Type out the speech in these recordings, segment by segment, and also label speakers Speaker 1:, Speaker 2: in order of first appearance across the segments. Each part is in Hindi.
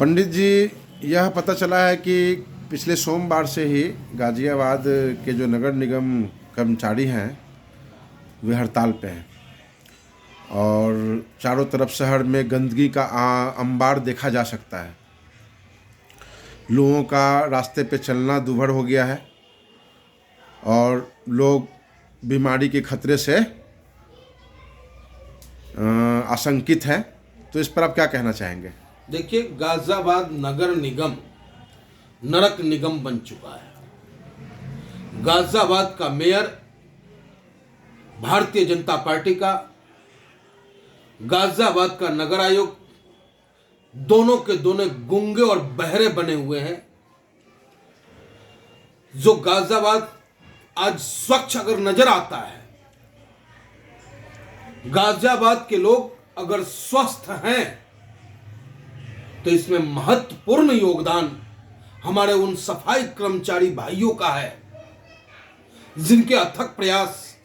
Speaker 1: पंडित जी, यह पता चला है कि पिछले सोमवार से ही गाज़ियाबाद के जो नगर निगम कर्मचारी हैं वे हड़ताल पे हैं और चारों तरफ शहर में गंदगी का अंबार देखा जा सकता है। लोगों का रास्ते पे चलना दूभर हो गया है और लोग बीमारी के खतरे से आशंकित हैं। तो इस पर आप क्या कहना चाहेंगे?
Speaker 2: देखिए, गाजियाबाद नगर निगम नरक निगम बन चुका है। गाजियाबाद का मेयर भारतीय जनता पार्टी का, गाजियाबाद का नगर आयुक्त दोनों के दोनों गूंगे और बहरे बने हुए हैं। जो गाजियाबाद आज स्वच्छ अगर नजर आता है, गाजियाबाद के लोग अगर स्वस्थ हैं, तो इसमें महत्वपूर्ण योगदान हमारे उन सफाई कर्मचारी भाइयों का है, जिनके अथक प्रयास,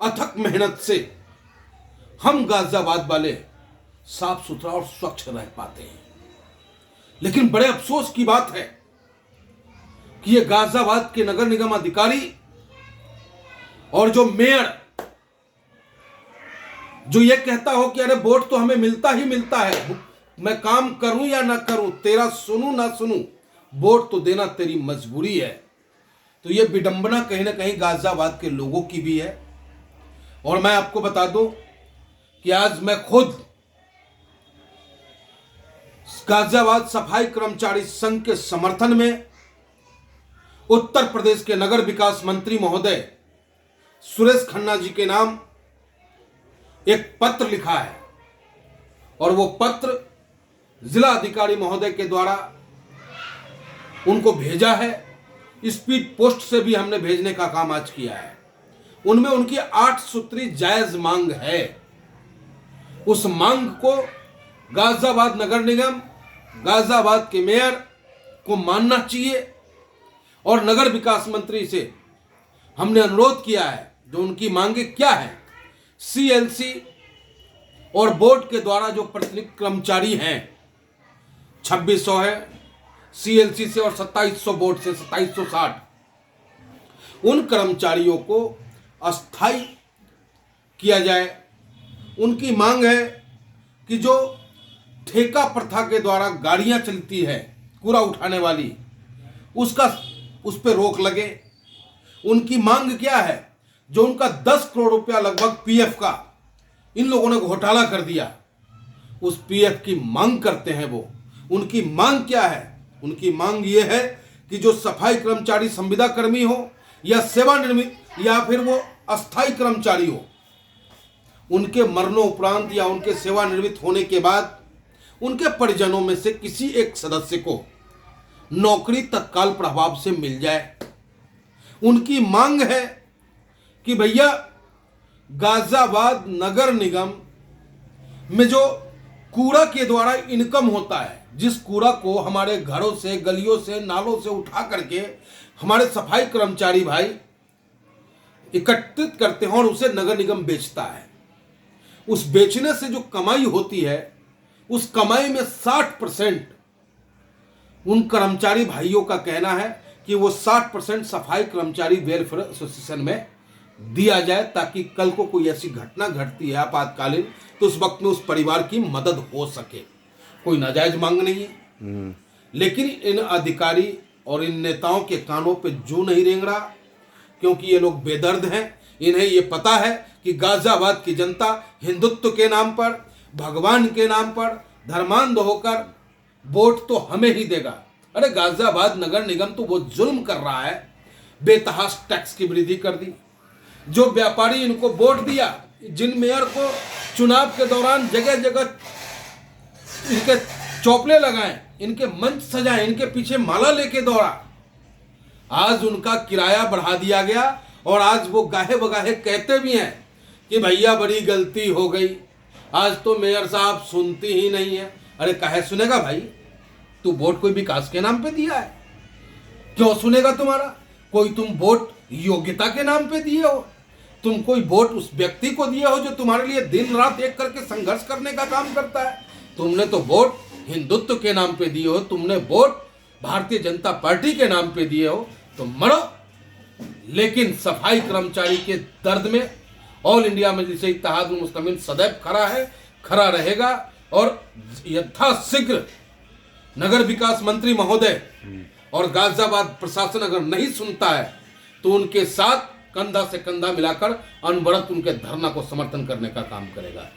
Speaker 2: अथक मेहनत से हम गाजियाबाद वाले साफ सुथरा और स्वच्छ रह पाते हैं। लेकिन बड़े अफसोस की बात है कि ये गाजियाबाद के नगर निगम अधिकारी और जो मेयर, जो ये कहता हो कि अरे वोट तो हमें मिलता ही मिलता है, मैं काम करूं या ना करूं, तेरा सुनूं ना सुनूं, वोट तो देना तेरी मजबूरी है। तो ये विडंबना कहीं ना कहीं गाजियाबाद के लोगों की भी है। और मैं आपको बता दूं कि आज मैं खुद गाजियाबाद सफाई कर्मचारी संघ के समर्थन में उत्तर प्रदेश के नगर विकास मंत्री महोदय सुरेश खन्ना जी के नाम एक पत्र लिखा है और वो पत्र जिला अधिकारी महोदय के द्वारा उनको भेजा है। स्पीड पोस्ट से भी हमने भेजने का काम आज किया है। उनमें उनकी 8 सूत्री जायज मांग है। उस मांग को गाजियाबाद नगर निगम, गाजियाबाद के मेयर को मानना चाहिए और नगर विकास मंत्री से हमने अनुरोध किया है, जो उनकी मांगे क्या है, सीएलसी और बोर्ड के द्वारा जो प्रतिनियुक्त कर्मचारी हैं 2600 है सीएलसी से और 2700 बोर्ड से 2760, उन कर्मचारियों को अस्थाई किया जाए। उनकी मांग है कि जो ठेका प्रथा के द्वारा गाड़ियां चलती है कूड़ा उठाने वाली, उस पर रोक लगे। उनकी मांग क्या है, जो उनका 10 करोड़ रुपया लगभग पीएफ का इन लोगों ने घोटाला कर दिया, उस पीएफ की मांग करते हैं वो। उनकी मांग क्या है? उनकी मांग ये है कि जो सफाई कर्मचारी संविदा कर्मी हो या सेवानिवृत्त या फिर वो अस्थायी कर्मचारी हो, उनके मरणोपरांत या उनके सेवानिवृत्त होने के बाद उनके परिजनों में से किसी एक सदस्य को नौकरी तत्काल प्रभाव से मिल जाए। उनकी मांग है कि भैया गाजियाबाद नगर निगम में जो कूड़ा के द्वारा इनकम होता है, जिस कूड़ा को हमारे घरों से, गलियों से, नालों से उठा करके हमारे सफाई कर्मचारी भाई एकत्रित करते हैं और उसे नगर निगम बेचता है, उस बेचने से जो कमाई होती है, उस कमाई में 60% उन कर्मचारी भाइयों का कहना है कि वो 60% सफाई कर्मचारी वेलफेयर एसोसिएशन में दिया जाए, ताकि कल को कोई ऐसी घटना घटती है आपातकालीन, तो उस वक्त में उस परिवार की मदद हो सके। कोई नाजायज मांग नहीं है, लेकिन इन अधिकारी और इन नेताओं के कानों पे जू नहीं रेंग रहा, क्योंकि ये लोग बेदर्द हैं। इन्हें ये पता है कि गाजियाबाद की जनता हिंदुत्व के नाम पर, भगवान के नाम पर धर्मांध होकर वोट तो हमें ही देगा। अरे गाजियाबाद नगर निगम तो वो जुल्म कर रहा है, बेतहाश टैक्स की वृद्धि कर दी। जो व्यापारी इनको वोट दिया, जिन मेयर को चुनाव के दौरान जगह जगह इनके चौपले लगाएं, इनके मंच सजाएं, इनके पीछे माला लेके दौड़ा, आज उनका किराया बढ़ा दिया गया और आज वो गाहे बगाहे कहते भी हैं कि भैया बड़ी गलती हो गई, आज तो मेयर साहब सुनती ही नहीं है। अरे काहे सुनेगा भाई, तू वोट कोई विकास के नाम पे दिया है, क्यों सुनेगा तुम्हारा? कोई तुम वोट योग्यता के नाम पे दिए हो, तुम कोई वोट उस व्यक्ति को दिए हो जो तुम्हारे लिए दिन रात एक करके संघर्ष करने का काम करता है। तुमने तो वोट हिंदुत्व के नाम पे दिए हो, तुमने वोट भारतीय जनता पार्टी के नाम पे दिए हो, तो मरो। लेकिन सफाई कर्मचारी के दर्द में ऑल इंडिया मजलिस इत्तेहादुल मुस्लिमीन सदैव खड़ा है, खड़ा रहेगा। और यथाशीघ्र नगर विकास मंत्री महोदय और गाजियाबाद प्रशासन अगर नहीं सुनता है तो उनके साथ कंधा से कंधा मिलाकर अनवरत उनके धरना को समर्थन करने का काम करेगा।